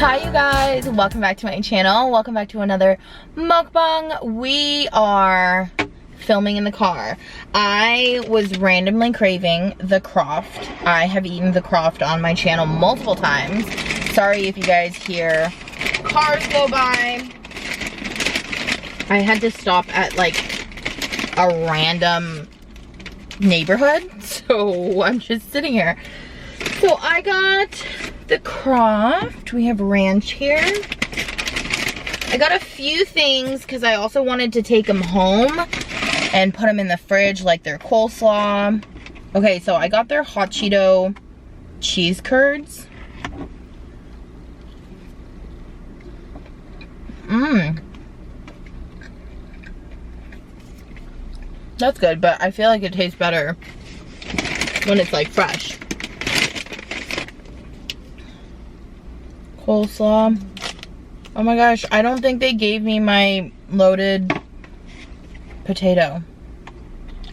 Hi you guys, welcome back to my channel. Welcome back to another mukbang. We are filming in the car. I was randomly craving the KROFT. I have eaten the KROFT on my channel multiple times. Sorry if you guys hear cars go by. I had to stop at like a random neighborhood, so I'm just sitting here. So I got the KROFT. We have ranch here. I got a few things because I also wanted to take them home and put them in the fridge, like their coleslaw. Okay, so I got their hot Cheeto cheese curds. That's good, but I feel like it tastes better when it's like fresh. Coleslaw. Oh my gosh, I don't think they gave me my loaded potato.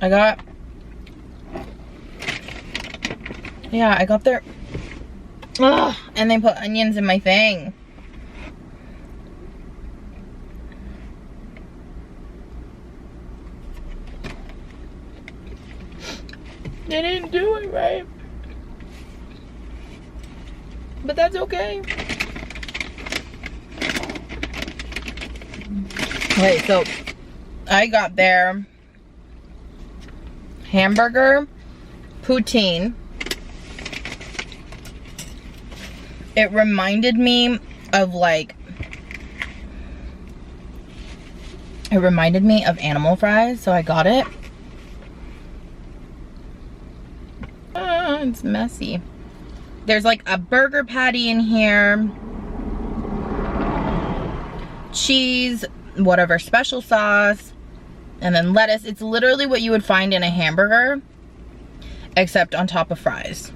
I got their, and they put onions in my thing. They didn't do it right, but that's okay. Wait, so I got their hamburger poutine. It reminded me of animal fries, so I got it. It's messy. There's like a burger patty in here, cheese, whatever special sauce, and then lettuce. It's literally what you would find in a hamburger, except on top of fries.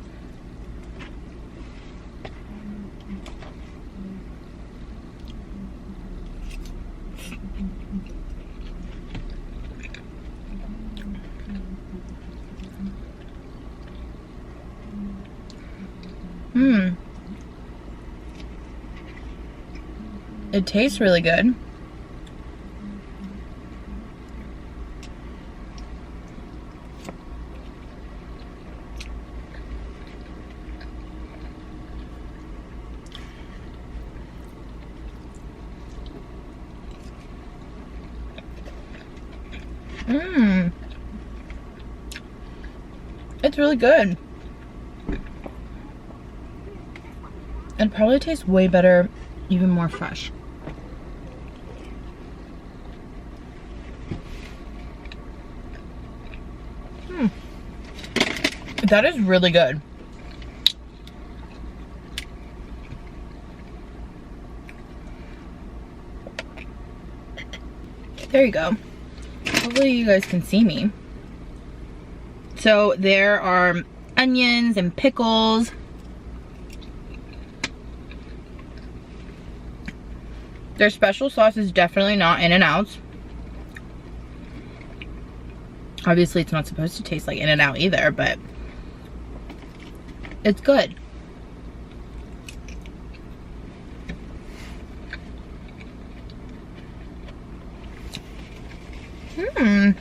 It tastes really good. It's really good. It probably tastes way better, even more fresh. That is really good. There you go. Hopefully you guys can see me. So there are onions and pickles. Their special sauce is definitely not In-N-Out's. Obviously it's not supposed to taste like In-N-Out either, but it's good. And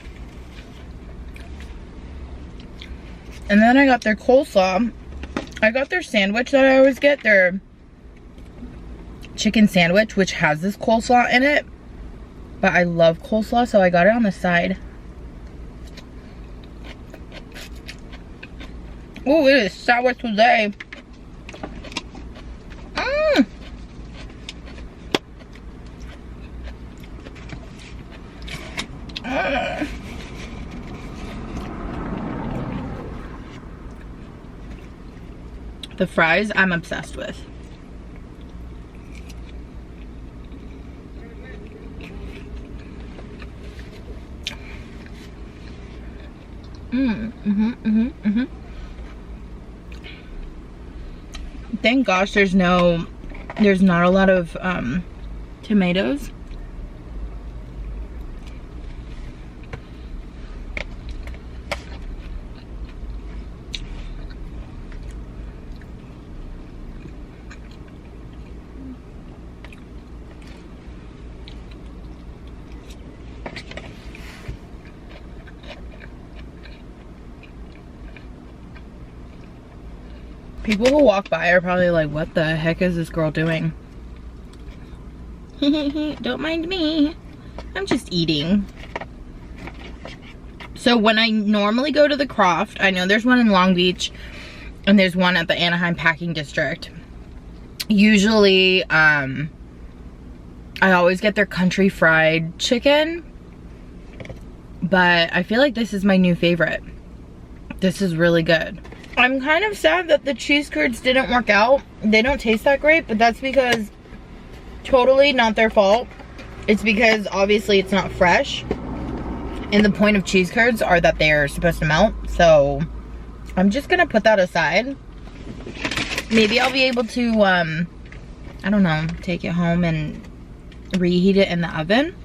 then I got their coleslaw. I got their sandwich that I always get, their chicken sandwich, which has this coleslaw in it. But I love coleslaw, so I got it on the side. Oh, it is sour today. The fries I'm obsessed with. Thank gosh there's not a lot of tomatoes. People who walk by are probably like, what the heck is this girl doing? Don't mind me. I'm just eating. So when I normally go to the KROFT, I know there's one in Long Beach and there's one at the Anaheim Packing District. Usually, I always get their country fried chicken, but I feel like this is my new favorite. This is really good. I'm kind of sad that the cheese curds didn't work out. They don't taste that great, but that's because totally not their fault. It's because obviously it's not fresh. And the point of cheese curds are that they're supposed to melt. So I'm just gonna put that aside. Maybe I'll be able to, I don't know, take it home and reheat it in the oven.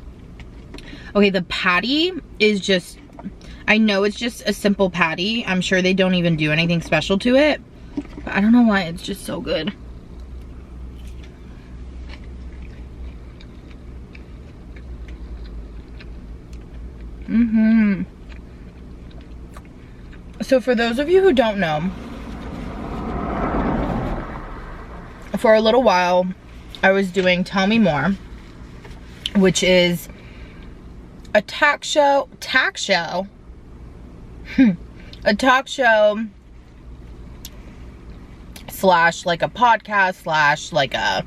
Okay, the patty is just, I know it's just a simple patty. I'm sure they don't even do anything special to it. But I don't know why, it's just so good. So for those of you who don't know, for a little while, I was doing Tell Me More, which is a talk show, a talk show slash like a podcast slash like a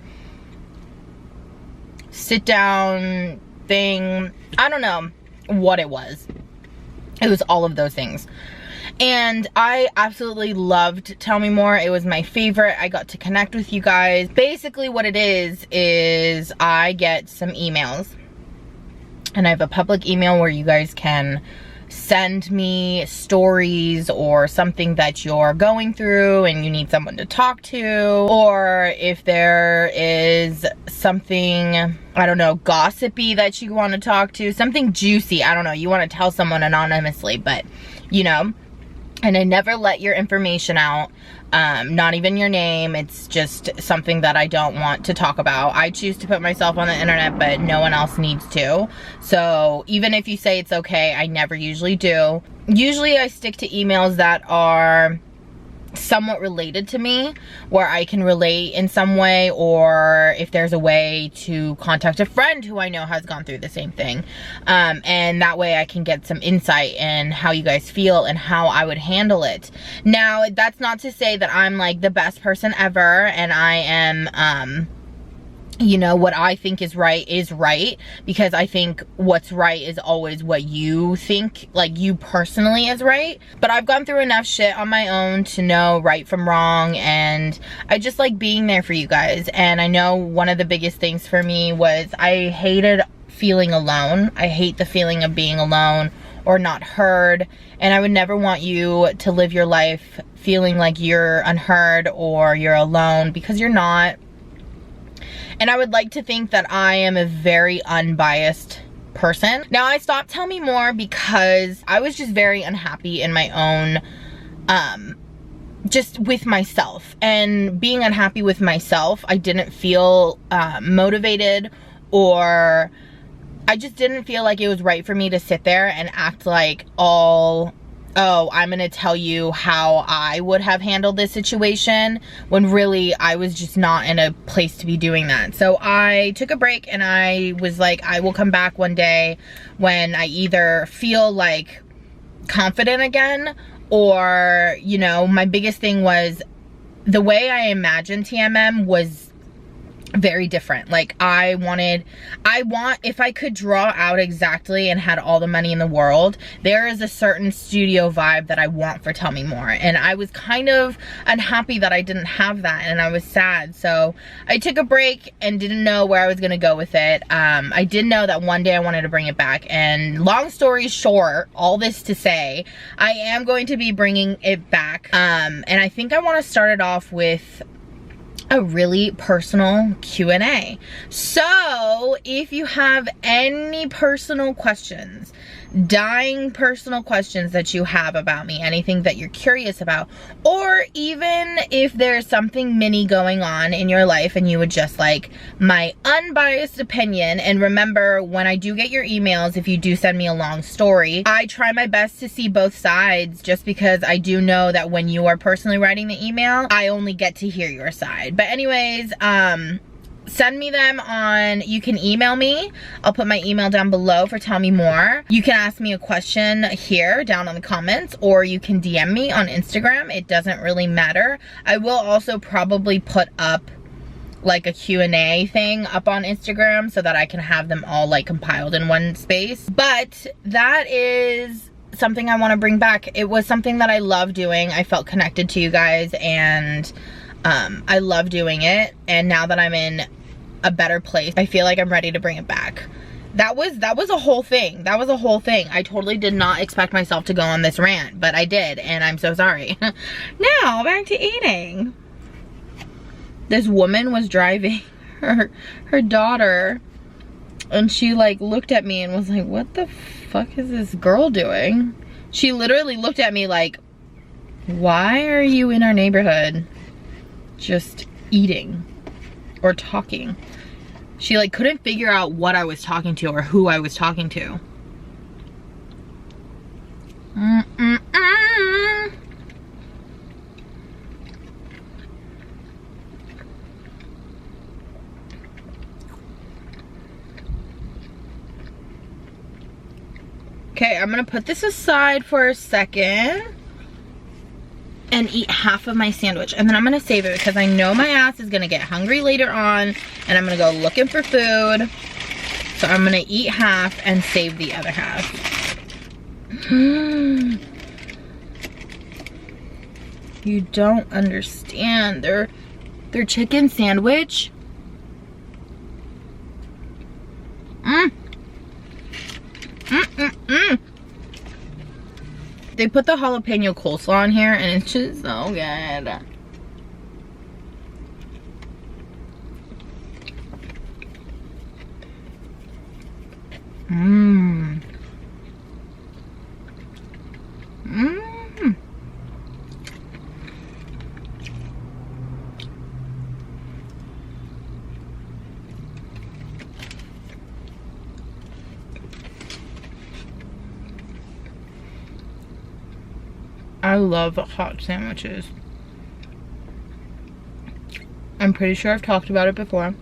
sit down thing. I don't know what it was. It was all of those things. And I absolutely loved Tell Me More. It was my favorite. I got to connect with you guys. Basically what it is I get some emails. And I have a public email where you guys can send me stories or something that you're going through and you need someone to talk to. Or if there is something, I don't know, gossipy that you want to talk to. Something juicy, I don't know, you want to tell someone anonymously, but you know. And I never let your information out, not even your name. It's just something that I don't want to talk about. I choose to put myself on the internet, but no one else needs to. So even if you say it's okay, I never usually do. Usually I stick to emails that are somewhat related to me, where I can relate in some way, or if there's a way to contact a friend who I know has gone through the same thing, and that way I can get some insight in how you guys feel and how I would handle it. Now that's not to say that I'm like the best person ever and I am you know, what I think is right, because I think what's right is always what you think, like you personally, is right. But I've gone through enough shit on my own to know right from wrong, and I just like being there for you guys. And I know one of the biggest things for me was I hated feeling alone. I hate the feeling of being alone or not heard, and I would never want you to live your life feeling like you're unheard or you're alone, because you're not. And I would like to think that I am a very unbiased person. Now I stopped Tell Me More because I was just very unhappy in my own, just with myself. And being unhappy with myself, I didn't feel motivated, or I just didn't feel like it was right for me to sit there and act like all, oh, I'm gonna tell you how I would have handled this situation, when really I was just not in a place to be doing that. So I took a break and I was like, I will come back one day when I either feel like confident again, or, you know, my biggest thing was the way I imagined TMM was very different. Like I want, if I could draw out exactly and had all the money in the world, there is a certain studio vibe that I want for Tell Me More. And I was kind of unhappy that I didn't have that, and I was sad. So I took a break and didn't know where I was gonna go with it. I did know that one day I wanted to bring it back, and long story short, all this to say, I am going to be bringing it back. And I think I want to start it off with a really personal Q&A. So if you have any personal questions dying personal questions that you have about me, anything that you're curious about, or even if there's something mini going on in your life and you would just like my unbiased opinion. And remember, when I do get your emails, if you do send me a long story, I try my best to see both sides, just because I do know that when you are personally writing the email, I only get to hear your side. But anyways, send me them on, you can email me. I'll put my email down below for tell me more. You can ask me a question here down in the comments, or you can DM me on Instagram. It doesn't really matter. I will also probably put up like a Q&A thing up on Instagram so that I can have them all like compiled in one space. But that is something I want to bring back. It was something that I love doing. I felt connected to you guys, and I love doing it. And now that I'm in a better place, I feel like I'm ready to bring it back. That was a whole thing. That was a whole thing. I totally did not expect myself to go on this rant, but I did, and I'm so sorry. Now back to eating. This woman was driving her daughter, and she like looked at me and was like, what the fuck is this girl doing? She literally looked at me like, why are you in our neighborhood just eating or talking? She like couldn't figure out what I was talking to or who I was talking to. Okay, I'm gonna put this aside for a second and eat half of my sandwich, and then I'm gonna save it because I know my ass is gonna get hungry later on and I'm gonna go looking for food. So I'm gonna eat half and save the other half. You don't understand. Their chicken sandwich. They put the jalapeno coleslaw on here and it's just so good. I love hot sandwiches. I'm pretty sure I've talked about it before,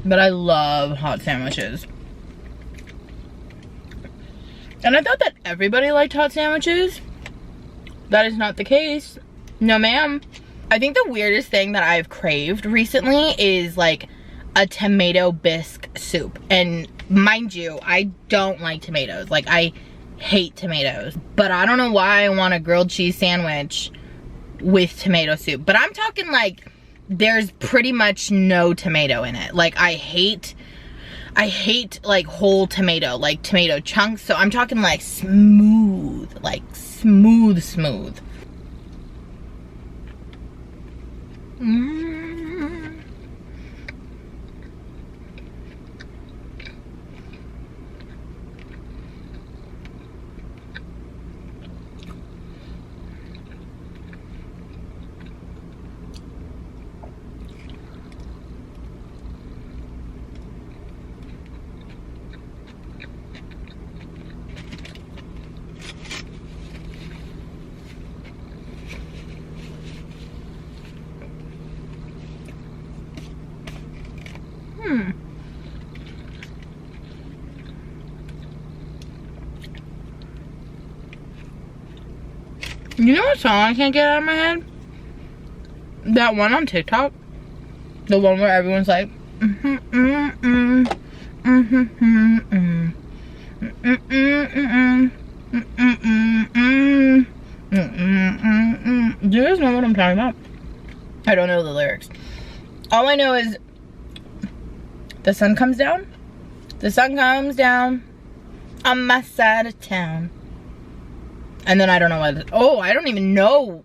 but I love hot sandwiches. And I thought that everybody liked hot sandwiches. That is not the case. No, ma'am. I think the weirdest thing that I've craved recently is like a tomato bisque soup. And mind you, I don't like tomatoes. Like, I hate tomatoes, but I don't know why I want a grilled cheese sandwich with tomato soup. But I'm talking like there's pretty much no tomato in it. Like, I hate like whole tomato, like tomato chunks. So I'm talking like smooth, like smooth. You know what song I can't get out of my head? That one on TikTok. The one where everyone's like, do you guys know what I'm talking about? I don't know the lyrics. All I know is the sun comes down. The sun comes down on my side of town. And then I don't know what, oh, I don't even know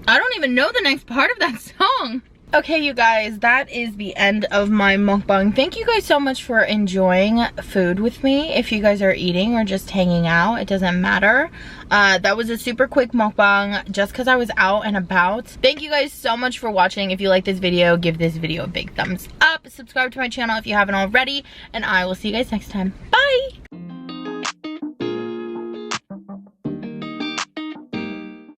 the next part of that song. Okay, you guys, that is the end of my mukbang. Thank you guys so much for enjoying food with me. If you guys are eating or just hanging out, it doesn't matter. That was a super quick mukbang just because I was out and about. Thank you guys so much for watching. If you like this video, give this video a big thumbs up. Subscribe to my channel if you haven't already, and I will see you guys next time. Bye!